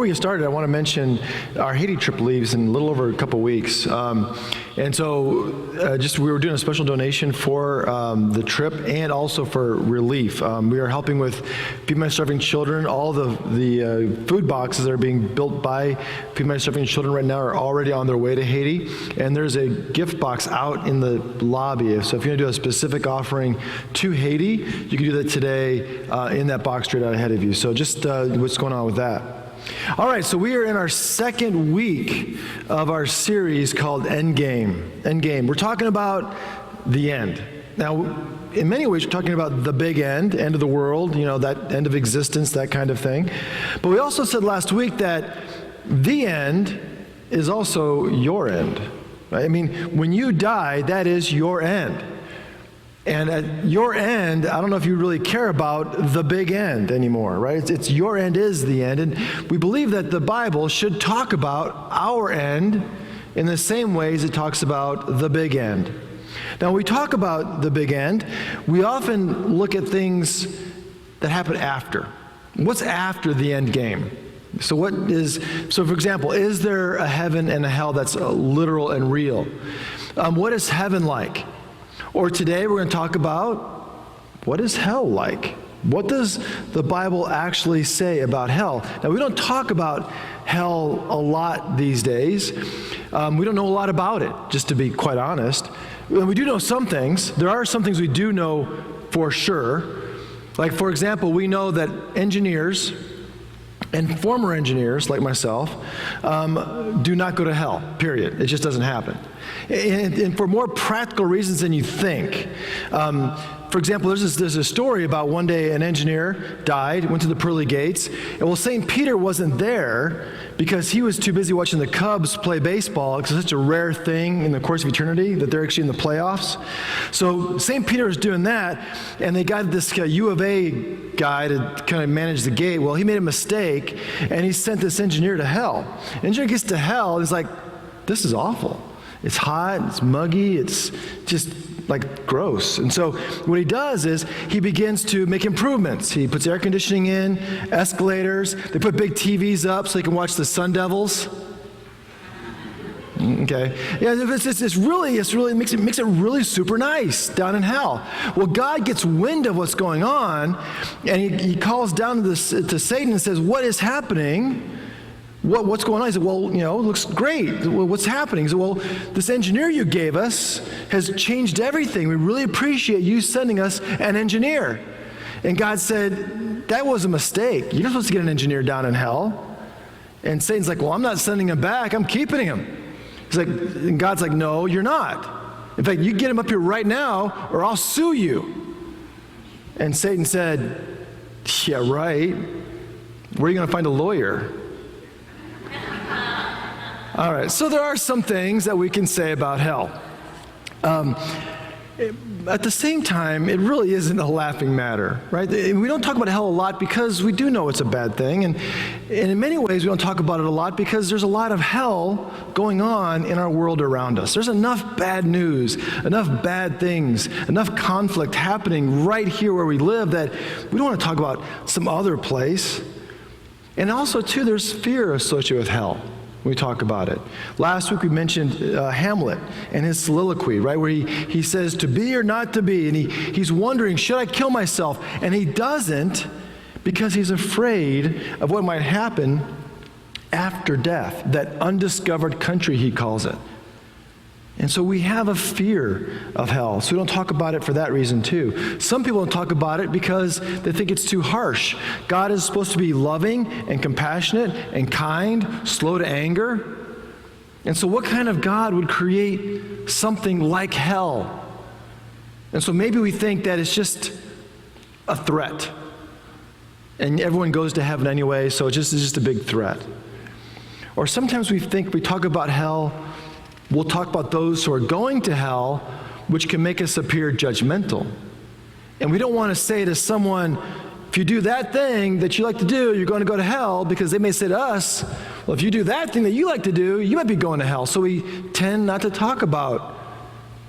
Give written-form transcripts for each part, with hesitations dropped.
we get started, I want to mention our Haiti trip leaves in a little over a couple weeks. And so we were doing a special donation for the trip and also for relief. We are helping with Feed My Starving Children. All the food boxes that are being built by Feed My Starving Children right now are already on their way to Haiti. And there's a gift box out in the lobby. So if you want to do a specific offering to Haiti, you can do that today in that box straight out ahead of you. So just what's going on with that. All right, so we are in our second week of our series called Endgame. Endgame. We're talking about the end. Now, in many ways, we're talking about the big end of the world, that end of existence, that kind of thing. But we also said last week that the end is also your end. Right? I mean, when you die, that is your end. And at your end, I don't know if you really care about the big end anymore, right? It's your end is the end. And we believe that the Bible should talk about our end in the same ways it talks about the big end. Now, when we talk about the big end, we often look at things that happen after. What's after the end game? So for example, is there a heaven and a hell that's literal and real? What is heaven like? Or today we're going to talk about what is hell like? What does the Bible actually say about hell? Now, we don't talk about hell a lot these days. We don't know a lot about it, just to be quite honest. We do know some things. There are some things we do know for sure. Like, for example, we know that engineers and former engineers like myself do not go to hell, period. It just doesn't happen. And for more practical reasons than you think. For example, there's a story about one day an engineer died, went to the pearly gates, and St. Peter wasn't there because he was too busy watching the Cubs play baseball, because it's such a rare thing in the course of eternity that they're actually in the playoffs. So St. Peter was doing that, and they got this U of A guy to kind of manage the gate. Well, he made a mistake, and he sent this engineer to hell. The engineer gets to hell, and he's like, this is awful. It's hot, it's muggy, it's just like gross. And so what he does is he begins to make improvements. He puts air conditioning in, escalators. They put big TVs up so they can watch the Sun Devils. Okay. Yeah, it really makes it really super nice down in hell. Well, God gets wind of what's going on, and he calls down to Satan and says, what is happening? What's going on? He said, well, it looks great. Well, what's happening? He said, well, this engineer you gave us has changed everything. We really appreciate you sending us an engineer. And God said, that was a mistake. You're not supposed to get an engineer down in hell. And Satan's like, well, I'm not sending him back. I'm keeping him. And God's like, no, you're not. In fact, you get him up here right now or I'll sue you. And Satan said, yeah, right. Where are you going to find a lawyer? All right, so there are some things that we can say about hell. At the same time, it really isn't a laughing matter, right? We don't talk about hell a lot because we do know it's a bad thing. And in many ways, we don't talk about it a lot because there's a lot of hell going on in our world around us. There's enough bad news, enough bad things, enough conflict happening right here where we live that we don't want to talk about some other place. And also, too, there's fear associated with hell. We talk about it. Last week we mentioned Hamlet and his soliloquy, right, where he says to be or not to be, and he's wondering, should I kill myself? And he doesn't because he's afraid of what might happen after death, that undiscovered country, he calls it. And so we have a fear of hell, so we don't talk about it for that reason too. Some people don't talk about it because they think it's too harsh. God is supposed to be loving and compassionate and kind, slow to anger. And so what kind of God would create something like hell? And so maybe we think that it's just a threat. And everyone goes to heaven anyway, so it's just a big threat. Or sometimes we talk about hell, we'll talk about those who are going to hell, which can make us appear judgmental. And we don't want to say to someone, if you do that thing that you like to do, you're going to go to hell, because they may say to us, well, if you do that thing that you like to do, you might be going to hell. So we tend not to talk about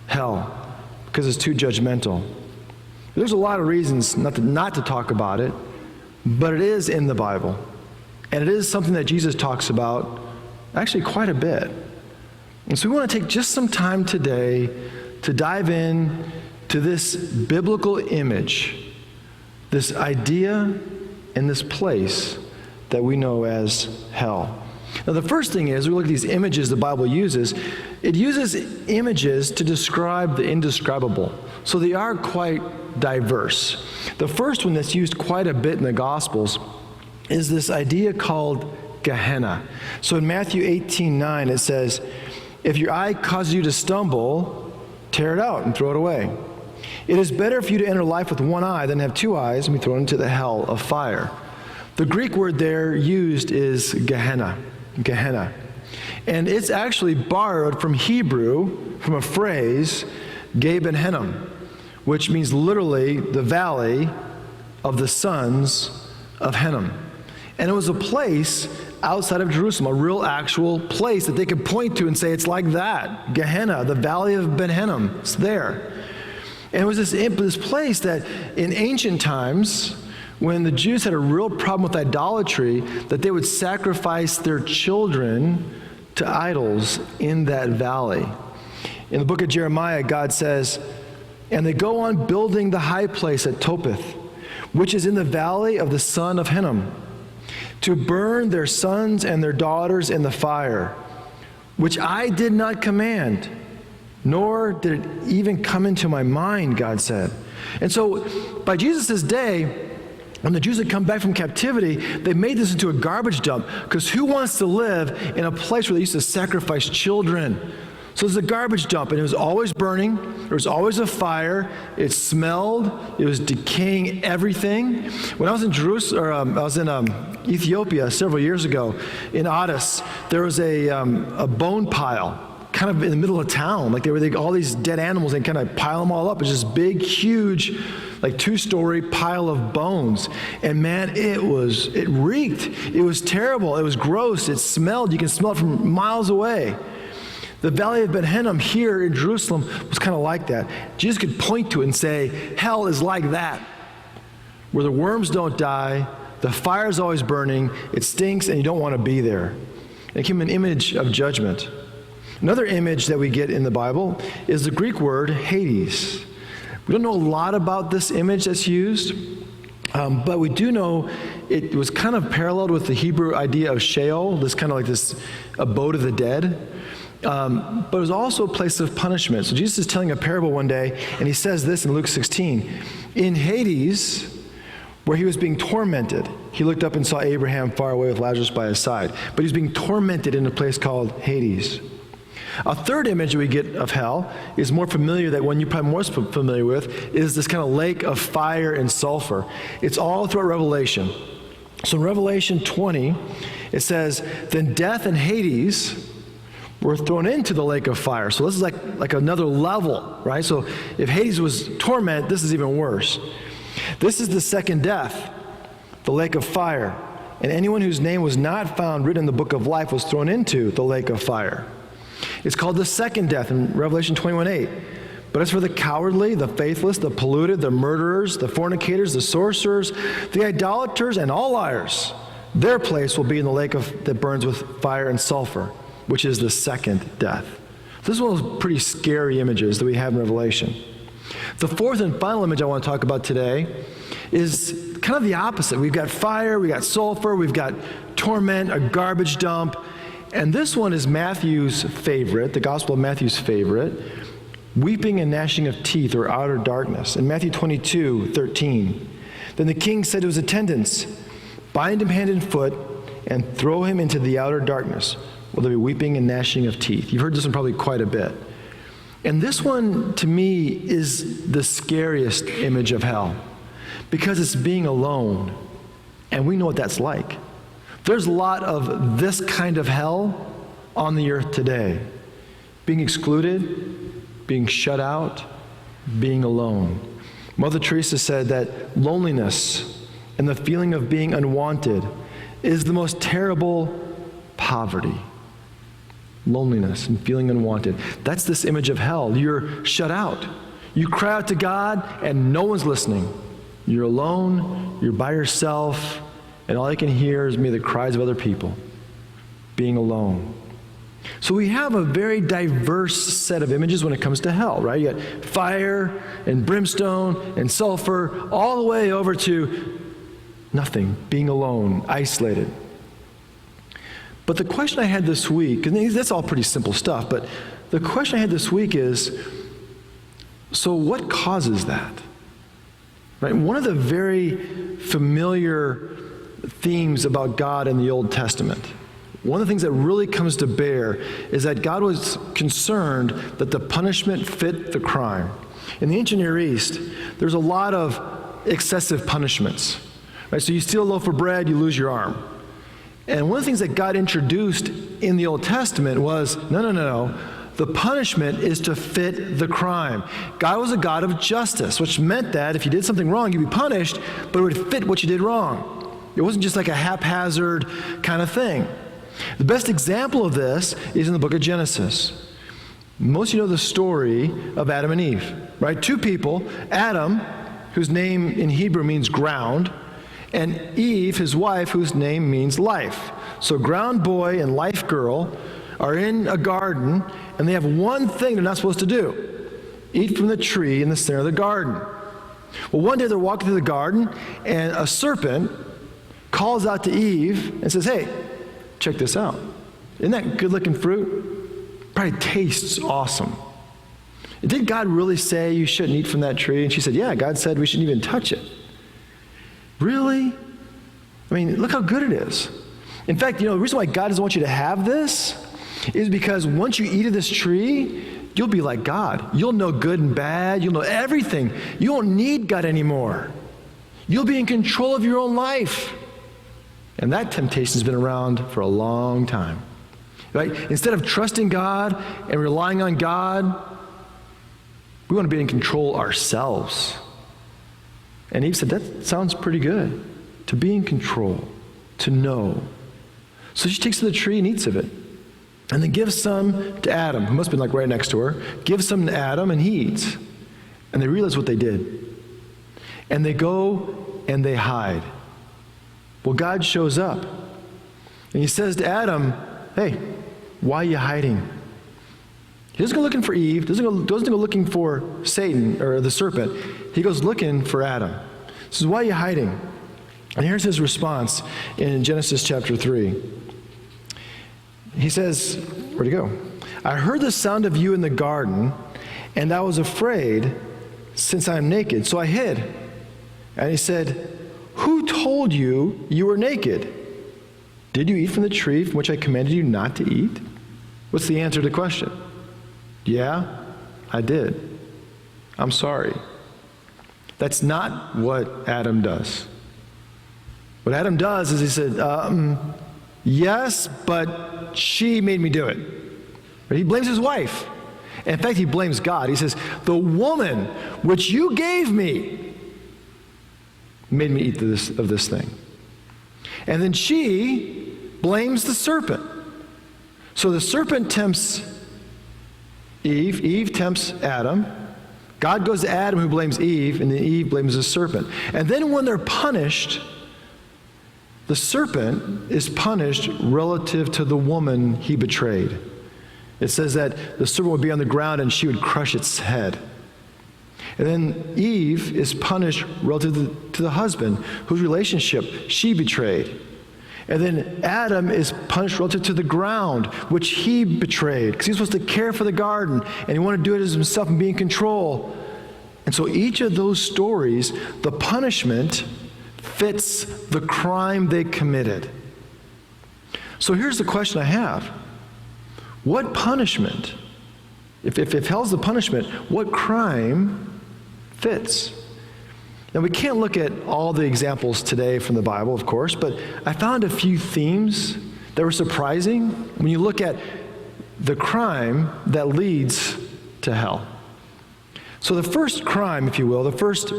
hell because it's too judgmental. There's a lot of reasons not to talk about it, but it is in the Bible. And it is something that Jesus talks about actually quite a bit. And so we want to take just some time today to dive in to this biblical image, this idea and this place that we know as hell. Now, the first thing is, we look at these images the Bible uses. It uses images to describe the indescribable. So they are quite diverse. The first one that's used quite a bit in the Gospels is this idea called Gehenna. So in Matthew 18:9, it says, "If your eye causes you to stumble, tear it out and throw it away. It is better for you to enter life with one eye than have two eyes and be thrown into the hell of fire." The Greek word there used is Gehenna. Gehenna. And it's actually borrowed from Hebrew, from a phrase, Ge Ben Hinnom, which means literally the valley of the sons of Hinnom. And it was a place outside of Jerusalem, a real actual place that they could point to and say, it's like that, Gehenna, the valley of Ben Hinnom, it's there. And it was this place that in ancient times, when the Jews had a real problem with idolatry, that they would sacrifice their children to idols in that valley. In the book of Jeremiah, God says, "And they go on building the high place at Topheth, which is in the valley of the son of Hinnom, to burn their sons and their daughters in the fire, which I did not command, nor did it even come into my mind," God said. And so by Jesus' day, when the Jews had come back from captivity, they made this into a garbage dump, because who wants to live in a place where they used to sacrifice children? So it's a garbage dump, and it was always burning. There was always a fire. It smelled. It was decaying everything. When I was in Jerusalem, I was in Ethiopia several years ago, in Addis, there was a bone pile, kind of in the middle of town. Like all these dead animals, they kind of pile them all up. It's this big, huge, like 2-story pile of bones. And man, it reeked. It was terrible. It was gross. It smelled. You can smell it from miles away. The Valley of Ben Hinnom here in Jerusalem was kind of like that. Jesus could point to it and say, hell is like that, where the worms don't die, the fire is always burning, it stinks, and you don't want to be there. And it became an image of judgment. Another image that we get in the Bible is the Greek word Hades. We don't know a lot about this image that's used, but we do know it was kind of paralleled with the Hebrew idea of Sheol, this kind of like this abode of the dead. But it was also a place of punishment. So Jesus is telling a parable one day, and he says this in Luke 16. In Hades, where he was being tormented, he looked up and saw Abraham far away with Lazarus by his side. But he was being tormented in a place called Hades. A third image that we get of hell is more familiar, that one you're probably more familiar with, is this kind of lake of fire and sulfur. It's all throughout Revelation. So in Revelation 20, it says, "Then death and Hades were thrown into the lake of fire." So this is like another level, right? So if Hades was torment, this is even worse. "This is the second death, the lake of fire. And anyone whose name was not found written in the book of life was thrown into the lake of fire." It's called the second death in Revelation 21:8. "But as for the cowardly, the faithless, the polluted, the murderers, the fornicators, the sorcerers, the idolaters, and all liars, their place will be in the lake that burns with fire and sulfur, which is the second death." This is one of those pretty scary images that we have in Revelation. The fourth and final image I want to talk about today is kind of the opposite. We've got fire, we've got sulfur, we've got torment, a garbage dump. And this one is Matthew's favorite, the Gospel of Matthew's favorite, weeping and gnashing of teeth, or outer darkness. In Matthew 22:13, "Then the king said to his attendants, 'Bind him hand and foot and throw him into the outer darkness, where there be weeping and gnashing of teeth.'" You've heard this one probably quite a bit. And this one, to me, is the scariest image of hell, because it's being alone, and we know what that's like. There's a lot of this kind of hell on the earth today. Being excluded, being shut out, being alone. Mother Teresa said that loneliness and the feeling of being unwanted is the most terrible poverty. Loneliness and feeling unwanted. That's this image of hell. You're shut out. You cry out to God and no one's listening. You're alone, you're by yourself, and all I can hear is maybe the cries of other people, being alone. So we have a very diverse set of images when it comes to hell, right? You got fire and brimstone and sulfur, all the way over to nothing, being alone, isolated. But the question I had this week, and that's all pretty simple stuff, but the question I had this week is, so what causes that? Right? One of the very familiar themes about God in the Old Testament, one of the things that really comes to bear is that God was concerned that the punishment fit the crime. In the ancient Near East, there's a lot of excessive punishments. Right? So you steal a loaf of bread, you lose your arm. And one of the things that God introduced in the Old Testament was, no. The punishment is to fit the crime. God was a God of justice, which meant that if you did something wrong, you'd be punished, but it would fit what you did wrong. It wasn't just like a haphazard kind of thing. The best example of this is in the book of Genesis. Most of you know the story of Adam and Eve, right? Two people, Adam, whose name in Hebrew means ground, and Eve, his wife, whose name means life. So ground boy and life girl are in a garden, and they have one thing they're not supposed to do: eat from the tree in the center of the garden. Well, one day they're walking through the garden, and a serpent calls out to Eve and says, hey, check this out. Isn't that good-looking fruit? Probably tastes awesome. Did God really say you shouldn't eat from that tree? And she said, yeah, God said we shouldn't even touch it. Really? I mean, look how good it is. In fact, the reason why God doesn't want you to have this is because once you eat of this tree, you'll be like God. You'll know good and bad. You'll know everything. You won't need God anymore. You'll be in control of your own life. And that temptation has been around for a long time. Right? Instead of trusting God and relying on God, we want to be in control ourselves. And Eve said, that sounds pretty good. To be in control, to know. So she takes to the tree and eats of it. And then gives some to Adam, who must have been right next to her. Gives some to Adam, and he eats. And they realize what they did. And they go and they hide. Well, God shows up. And he says to Adam, hey, why are you hiding? He doesn't go looking for Eve, doesn't go looking for Satan or the serpent. He goes looking for Adam. He says, why are you hiding? And here's his response in Genesis chapter 3. He says, where'd he go? I heard the sound of you in the garden, and I was afraid, since I am naked, so I hid. And he said, who told you you were naked? Did you eat from the tree from which I commanded you not to eat? What's the answer to the question? Yeah, I did. I'm sorry. That's not what Adam does. What Adam does is he said, yes, but she made me do it. But he blames his wife. In fact, he blames God. He says, the woman which you gave me made me eat of this thing. And then she blames the serpent. So the serpent tempts Eve. Eve tempts Adam. God goes to Adam, who blames Eve, and then Eve blames the serpent. And then when they're punished, the serpent is punished relative to the woman he betrayed. It says that the serpent would be on the ground and she would crush its head. And then Eve is punished relative to the husband whose relationship she betrayed. And then Adam is punished relative to the ground, which he betrayed, because he's supposed to care for the garden, and he wanted to do it as himself and be in control. And so each of those stories, the punishment fits the crime they committed. So here's the question I have. What punishment, if hell's the punishment, what crime fits? Now, we can't look at all the examples today from the Bible, of course, but I found a few themes that were surprising when you look at the crime that leads to hell. So the first crime, if you will, the first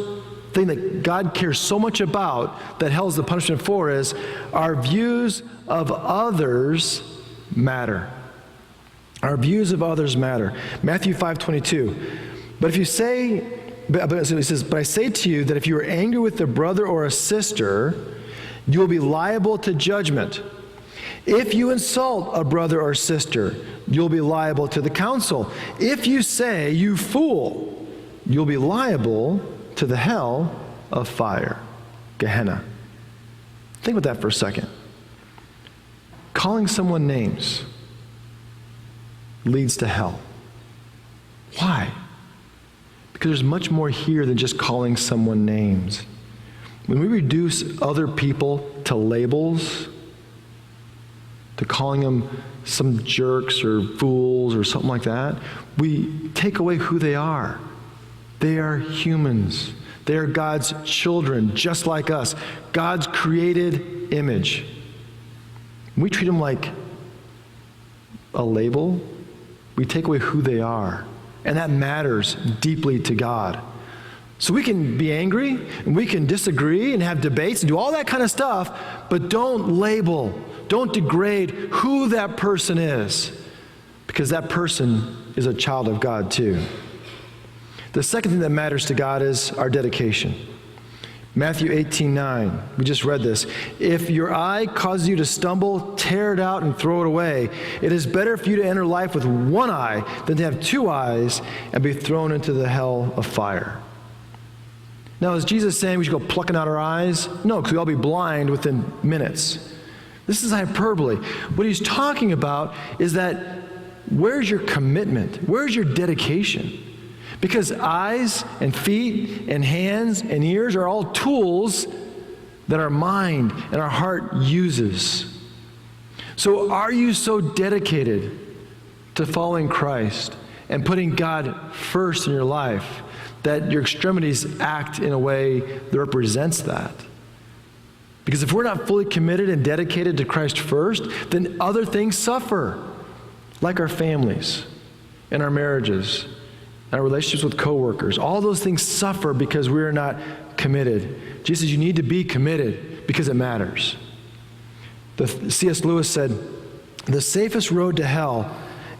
thing that God cares so much about that hell's the punishment for is our views of others matter. Our views of others matter. Matthew 5:22. But if you say, so he says, but I say to you that if you are angry with a brother or a sister, you will be liable to judgment. If you insult a brother or sister, you'll be liable to the council. If you say, you fool, you'll be liable to the hell of fire, Gehenna. Think about that for a second. Calling someone names leads to hell. Why? Because there's much more here than just calling someone names. When we reduce other people to labels, to calling them some jerks or fools or something like that, we take away who they are. They are humans. They are God's children, just like us. God's created image. We treat them like a label. We take away who they are. And that matters deeply to God. So we can be angry, and we can disagree and have debates and do all that kind of stuff, but don't label, don't degrade who that person is, because that person is a child of God too. The second thing that matters to God is our dedication. Matthew 18:9, we just read this. If your eye causes you to stumble, tear it out and throw it away. It is better for you to enter life with one eye than to have two eyes and be thrown into the hell of fire. Now, is Jesus saying we should go plucking out our eyes? No, because we'll all be blind within minutes. This is hyperbole. What he's talking about is that where's your commitment? Where's your dedication? Because eyes and feet and hands and ears are all tools that our mind and our heart uses. So are you so dedicated to following Christ and putting God first in your life that your extremities act in a way that represents that? Because if we're not fully committed and dedicated to Christ first, then other things suffer, like our families and our marriages, our relationships with coworkers. All those things suffer because we're not committed. Jesus says you need to be committed because it matters. C.S. Lewis said, the safest road to hell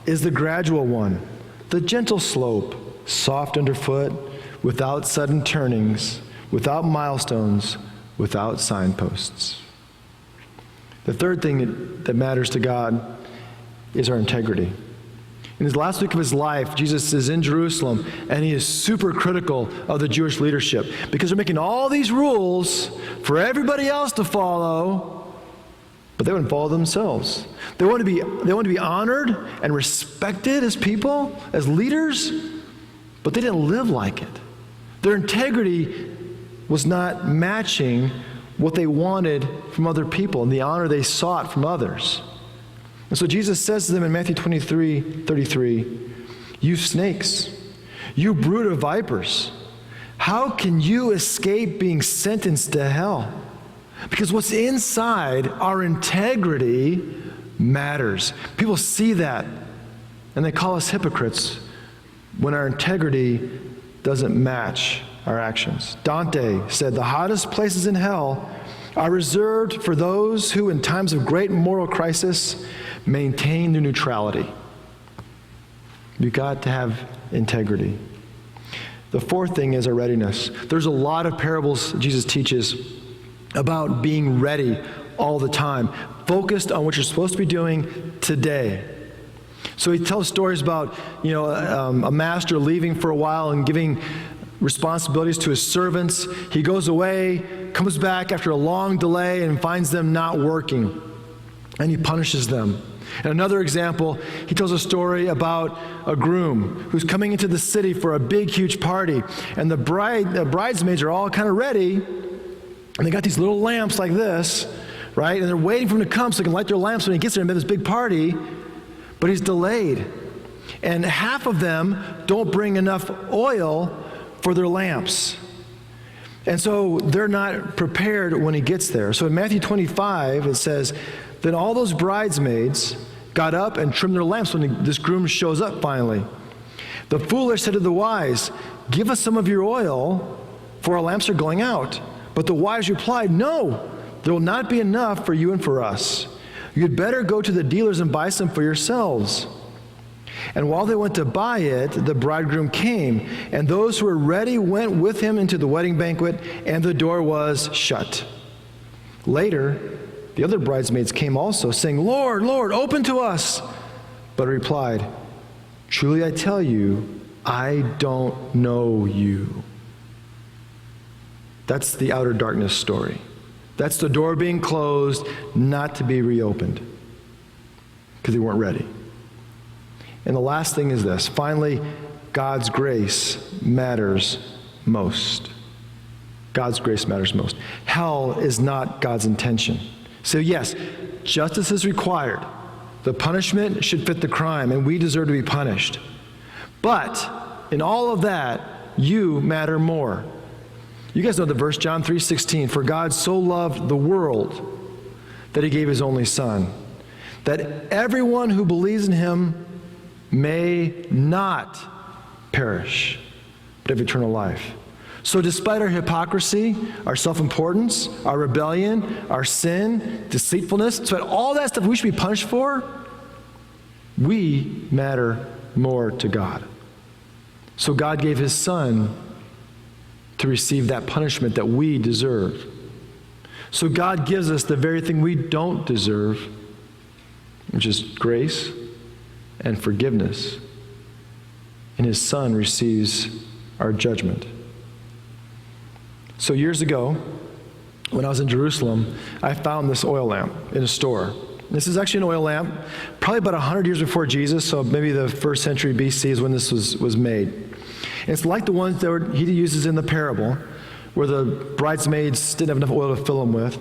is the gradual one, the gentle slope, soft underfoot, without sudden turnings, without milestones, without signposts. The third thing that matters to God is our integrity. In his last week of his life, Jesus is in Jerusalem, and he is super critical of the Jewish leadership because they're making all these rules for everybody else to follow, but they wouldn't follow themselves. They want to be honored and respected as people, as leaders, but they didn't live like it. Their integrity was not matching what they wanted from other people and the honor they sought from others. And so Jesus says to them in Matthew 23:33, you snakes, you brood of vipers, how can you escape being sentenced to hell? Because what's inside our integrity matters. People see that, and they call us hypocrites when our integrity doesn't match our actions. Dante said, the hottest places in hell are reserved for those who, in times of great moral crisis, maintain their neutrality. You've got to have integrity. The fourth thing is our readiness. There's a lot of parables Jesus teaches about being ready all the time, focused on what you're supposed to be doing today. So he tells stories about, a master leaving for a while and giving responsibilities to his servants. He goes away, comes back after a long delay and finds them not working, and he punishes them. And another example, he tells a story about a groom who's coming into the city for a big, huge party, and the bridesmaids are all kind of ready, and they got these little lamps like this, right? And they're waiting for him to come so they can light their lamps when he gets there and have this big party, but he's delayed. And half of them don't bring enough oil for their lamps. And so they're not prepared when he gets there. So in Matthew 25, it says, then all those bridesmaids got up and trimmed their lamps when this groom shows up finally. The foolish said to the wise, give us some of your oil, for our lamps are going out. But the wise replied, no, there will not be enough for you and for us. You'd better go to the dealers and buy some for yourselves. And while they went to buy it, the bridegroom came, and those who were ready went with him into the wedding banquet, and the door was shut. Later, the other bridesmaids came also, saying, Lord, Lord, open to us. But he replied, truly I tell you, I don't know you. That's the outer darkness story. That's the door being closed, not to be reopened, because they weren't ready. And the last thing is this. Finally, God's grace matters most. God's grace matters most. Hell is not God's intention. So yes, justice is required. The punishment should fit the crime, and we deserve to be punished. But in all of that, you matter more. You guys know the verse, John 3:16, for God so loved the world that he gave his only Son, that everyone who believes in him may not perish, but have eternal life. So despite our hypocrisy, our self-importance, our rebellion, our sin, deceitfulness, despite all that stuff we should be punished for, we matter more to God. So God gave his Son to receive that punishment that we deserve. So God gives us the very thing we don't deserve, which is grace and forgiveness. And his Son receives our judgment. So years ago, when I was in Jerusalem, I found this oil lamp in a store. This is actually an oil lamp, probably about 100 years before Jesus, so maybe the 1st century BC is when this was made. And it's like the ones that he uses in the parable, where the bridesmaids didn't have enough oil to fill them with.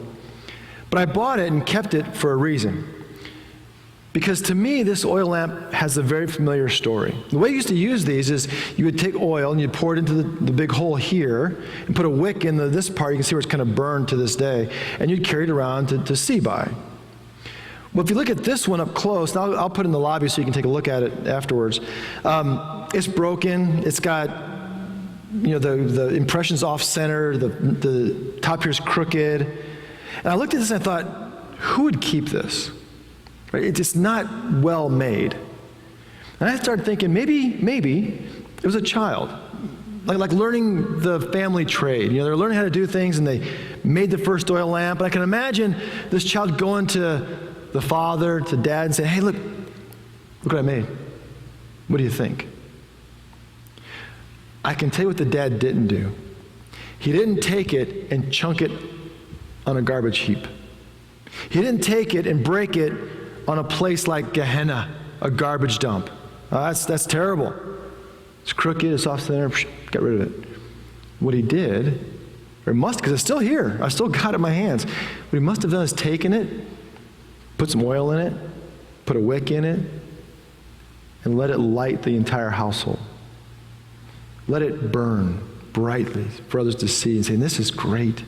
But I bought it and kept it for a reason. Because to me, this oil lamp has a very familiar story. The way you used to use these is you would take oil and you'd pour it into the big hole here and put a wick in this part. You can see where it's kind of burned to this day. And you'd carry it around to see by. Well, if you look at this one up close, now I'll put it in the lobby so you can take a look at it afterwards. It's broken. It's got, the impression's off-center. The top here is crooked. And I looked at this and I thought, who would keep this? Right? It's just not well made. And I started thinking, maybe it was a child. Like learning the family trade. They're learning how to do things and they made the first oil lamp. And I can imagine this child going to the father, to dad, and saying, hey, look what I made. What do you think? I can tell you what the dad didn't do. He didn't take it and chunk it on a garbage heap. He didn't take it and break it on a place like Gehenna, a garbage dump. That's terrible. It's crooked, it's off center, get rid of it. What he did, because it's still here, I still got it in my hands. What he must have done is taken it, put some oil in it, put a wick in it, and let it light the entire household. Let it burn brightly for others to see and say, this is great.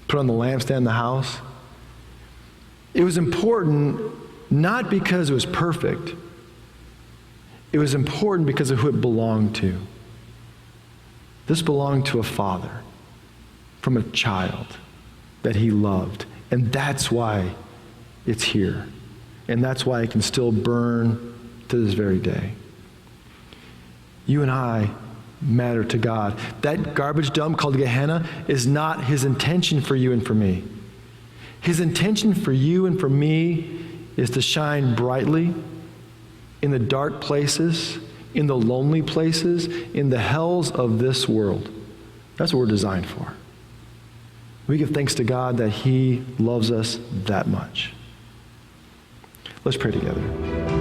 Put it on the lampstand in the house. It was important not because it was perfect. It was important because of who it belonged to. This belonged to a father from a child that he loved. And that's why it's here. And that's why it can still burn to this very day. You and I matter to God. That garbage dump called Gehenna is not his intention for you and for me. His intention for you and for me is to shine brightly in the dark places, in the lonely places, in the hells of this world. That's what we're designed for. We give thanks to God that he loves us that much. Let's pray together.